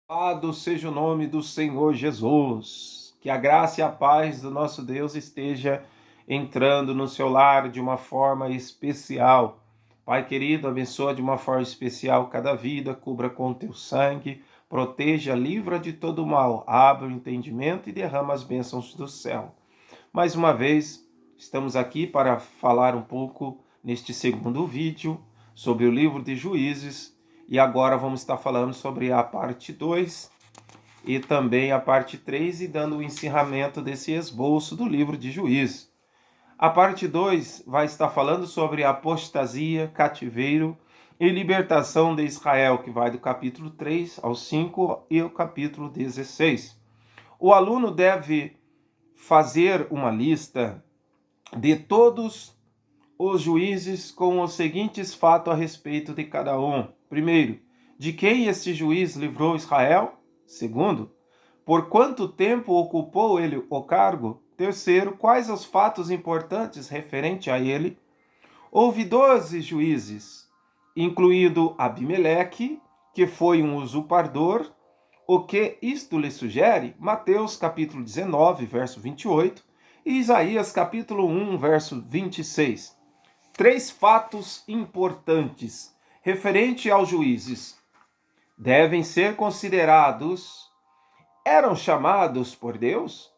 Louvado seja o nome do Senhor Jesus. Que a graça e a paz do nosso Deus esteja entrando no seu lar de uma forma especial. Pai querido, abençoa de uma forma especial cada vida, cubra com teu sangue, proteja, livra de todo mal, abre o entendimento e derrama as bênçãos do céu. Mais uma vez, estamos aqui para falar um pouco neste segundo vídeo sobre o livro de Juízes. E agora vamos estar falando sobre a parte 2 e também a parte 3 e dando o encerramento desse esboço do livro de Juízes. A parte 2 vai estar falando sobre a apostasia, cativeiro e libertação de Israel, que vai do capítulo 3 ao 5 e o capítulo 16. O aluno deve fazer uma lista de todos os juízes com os seguintes fatos a respeito de cada um. Primeiro, de quem este juiz livrou Israel? Segundo, por quanto tempo ocupou ele o cargo? Terceiro, quais os fatos importantes referente a ele? Houve 12 juízes, incluído Abimeleque, que foi um usurpador. O que isto lhe sugere? Mateus capítulo 19, verso 28, e Isaías capítulo 1, verso 26. Três fatos importantes referente aos juízes devem ser considerados. Eram chamados por Deus?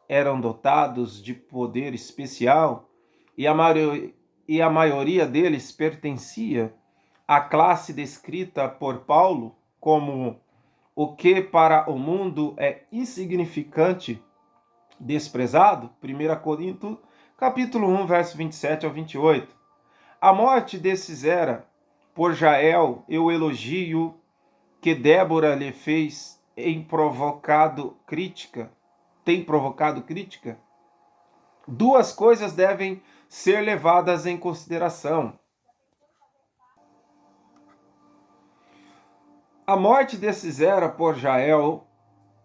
Eram dotados de poder especial? E a maioria deles pertencia à classe descrita por Paulo como o que para o mundo é insignificante, desprezado? 1 Coríntios capítulo 1, verso 27 ao 28. A morte desses era, por Jael, e o elogio que Débora lhe fez tem provocado crítica. Duas coisas devem ser levadas em consideração. A morte desses era, por Jael,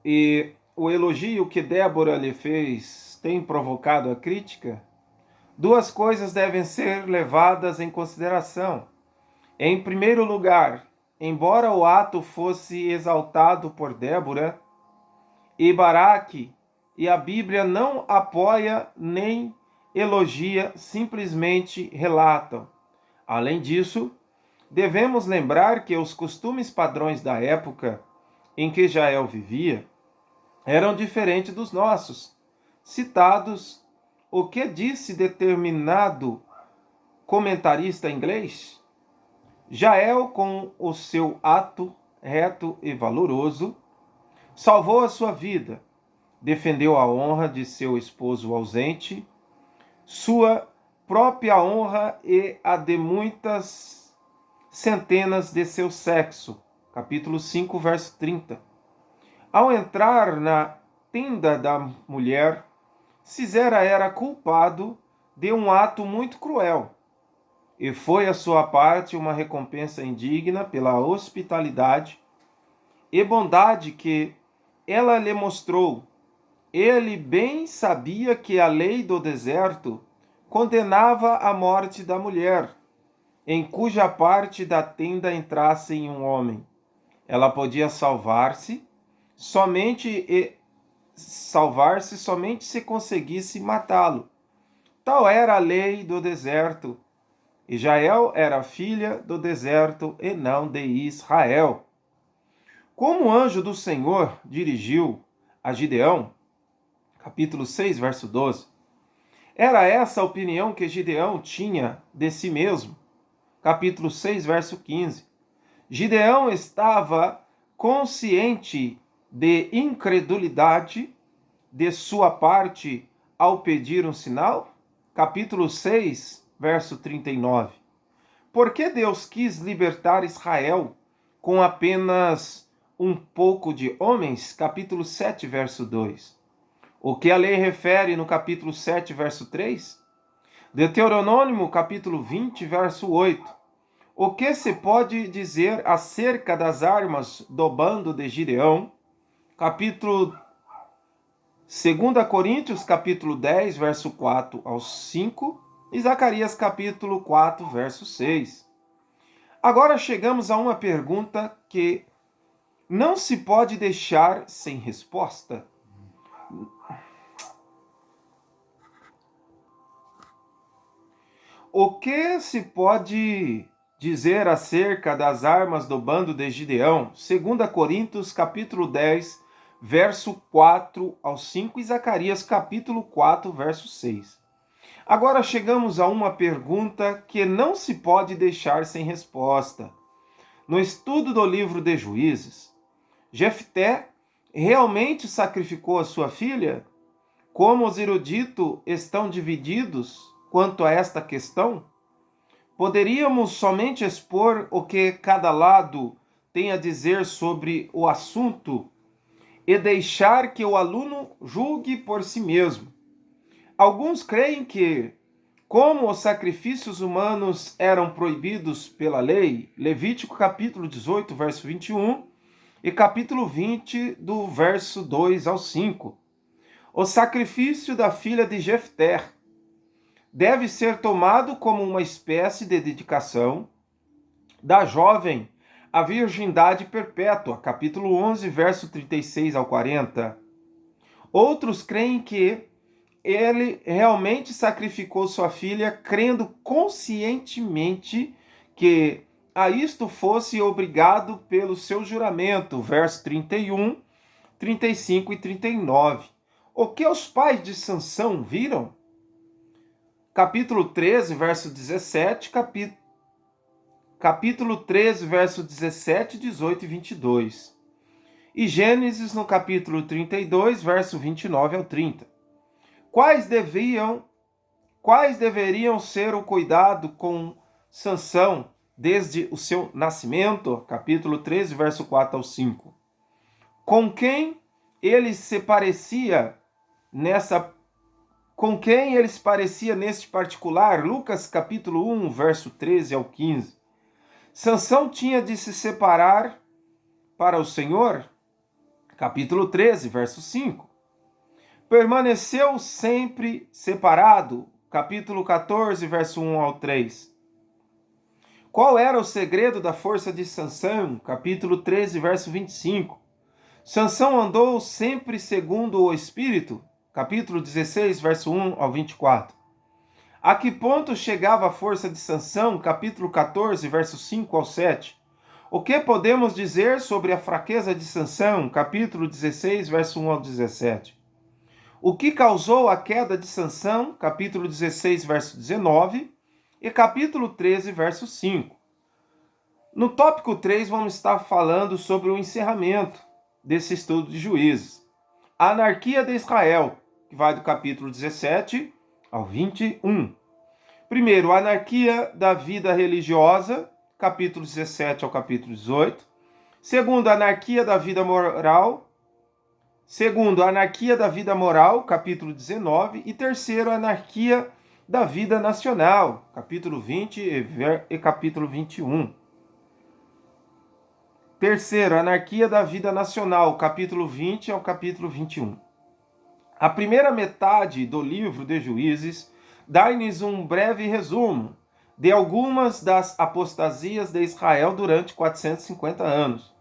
e o elogio que Débora lhe fez tem provocado a crítica. Duas coisas devem ser levadas em consideração. Em primeiro lugar, embora o ato fosse exaltado por Débora e Baraque, e a Bíblia não apoia nem elogia, simplesmente relatam. Além disso, devemos lembrar que os costumes padrões da época em que Jael vivia eram diferentes dos nossos. Citados, o que disse determinado comentarista inglês? Jael, com o seu ato reto e valoroso, salvou a sua vida, defendeu a honra de seu esposo ausente, sua própria honra e a de muitas centenas de seu sexo. Capítulo 5, verso 30. Ao entrar na tenda da mulher, Sisera era culpado de um ato muito cruel, e foi a sua parte uma recompensa indigna pela hospitalidade e bondade que ela lhe mostrou. Ele bem sabia que a lei do deserto condenava a morte da mulher, em cuja parte da tenda entrasse um homem. Ela podia salvar-se somente se conseguisse matá-lo. Tal era a lei do deserto. E Jael era filha do deserto e não de Israel. Como o anjo do Senhor dirigiu a Gideão, capítulo 6, verso 12, era essa a opinião que Gideão tinha de si mesmo. Capítulo 6, verso 15. Gideão estava consciente de incredulidade de sua parte ao pedir um sinal? Capítulo 6, verso 39. Por que Deus quis libertar Israel com apenas um pouco de homens? Capítulo 7, verso 2. O que a lei refere no capítulo 7, verso 3? Deuteronômio, capítulo 20, verso 8. O que se pode dizer acerca das armas do bando de Gideão? Capítulo 2 Coríntios, capítulo 10, verso 4 ao 5, e Zacarias, capítulo 4, verso 6. Agora chegamos a uma pergunta que não se pode deixar sem resposta. O que se pode dizer acerca das armas do bando de Gideão? 2 Coríntios, capítulo 10, verso 4 ao 5 e Zacarias, capítulo 4, verso 6. Agora chegamos a uma pergunta que não se pode deixar sem resposta. No estudo do livro de Juízes, Jefté realmente sacrificou a sua filha? Como os eruditos estão divididos quanto a esta questão? Poderíamos somente expor o que cada lado tem a dizer sobre o assunto e deixar que o aluno julgue por si mesmo. Alguns creem que, como os sacrifícios humanos eram proibidos pela lei, Levítico capítulo 18, verso 21 e capítulo 20, do verso 2 ao 5, o sacrifício da filha de Jefté deve ser tomado como uma espécie de dedicação da jovem à virgindade perpétua, capítulo 11, verso 36 ao 40. Outros creem que ele realmente sacrificou sua filha, crendo conscientemente que a isto fosse obrigado pelo seu juramento, verso 31, 35 e 39. O que os pais de Sansão viram? Capítulo 13, verso 17, capítulo 13, verso 17, 18 e 22. E Gênesis no capítulo 32, verso 29 ao 30. Quais deveriam ser o cuidado com Sansão desde o seu nascimento? Capítulo 13, verso 4 ao 5. Com quem ele se parecia neste particular? Lucas capítulo 1, verso 13 ao 15. Sansão tinha de se separar para o Senhor? Capítulo 13, verso 5. Permaneceu sempre separado? Capítulo 14, verso 1 ao 3. Qual era o segredo da força de Sansão? Capítulo 13, verso 25. Sansão andou sempre segundo o Espírito? Capítulo 16, verso 1 ao 24. A que ponto chegava a força de Sansão? Capítulo 14, verso 5 ao 7. O que podemos dizer sobre a fraqueza de Sansão? Capítulo 16, verso 1 ao 17. O que causou a queda de Sansão? Capítulo 16, verso 19 e capítulo 13, verso 5. No tópico 3, vamos estar falando sobre o encerramento desse estudo de Juízes. A anarquia de Israel, que vai do capítulo 17 ao 21. Primeiro, a anarquia da vida religiosa, capítulo 17 ao capítulo 18. Segundo, a anarquia da vida moral. Segundo, a anarquia da vida moral, capítulo 19. E terceiro, a anarquia da vida nacional, capítulo 20 e capítulo 21. Terceiro, anarquia da vida nacional, capítulo 20 ao capítulo 21. A primeira metade do livro de Juízes dá-nos um breve resumo de algumas das apostasias de Israel durante 450 anos,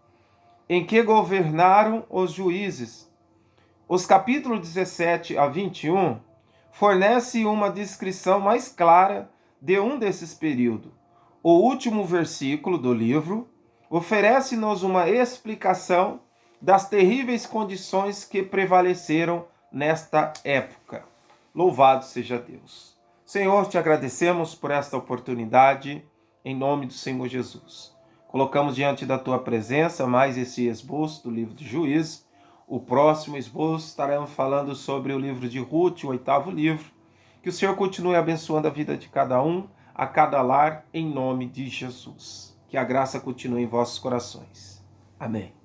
em que governaram os juízes. Os capítulos 17 a 21 fornecem uma descrição mais clara de um desses períodos. O último versículo do livro oferece-nos uma explicação das terríveis condições que prevaleceram nesta época. Louvado seja Deus. Senhor, te agradecemos por esta oportunidade, em nome do Senhor Jesus. Colocamos diante da tua presença mais esse esboço do livro de Juízes. O próximo esboço estaremos falando sobre o livro de Ruth, o 8º livro. Que o Senhor continue abençoando a vida de cada um, a cada lar, em nome de Jesus. Que a graça continue em vossos corações. Amém.